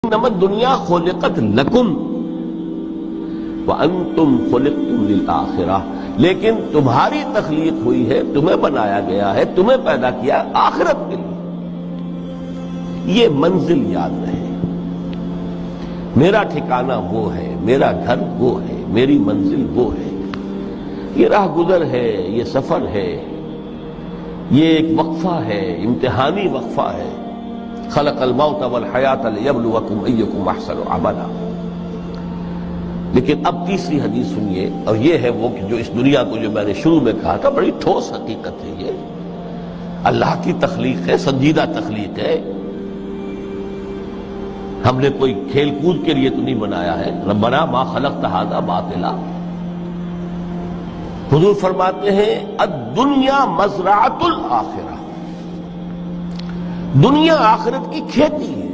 انما الدنیا خلقت لکم وانتم خلقتم للآخرہ، لیکن تمہاری تخلیق ہوئی ہے، تمہیں بنایا گیا ہے، تمہیں پیدا کیا آخرت کے لیے۔ یہ منزل یاد رہے، میرا ٹھکانہ وہ ہے، میرا گھر وہ ہے، میری منزل وہ ہے۔ یہ راہ گزر ہے، یہ سفر ہے، یہ ایک وقفہ ہے، امتحانی وقفہ ہے۔ خلق الموت والحیات لیبلوکم ایکم احسن عملا۔ لیکن اب تیسری حدیث سنیے، اور یہ ہے وہ کہ جو اس دنیا کو، جو میں نے شروع میں کہا تھا، بڑی ٹھوس حقیقت ہے، یہ اللہ کی تخلیق ہے، سنجیدہ تخلیق ہے۔ ہم نے کوئی کھیل کود کے لیے تو نہیں بنایا ہے۔ ربنا ما خلقت ھذا باطلا۔ حضور فرماتے ہیں الدنیا مزرعۃ الآخرہ، دنیا آخرت کی کھیتی ہے۔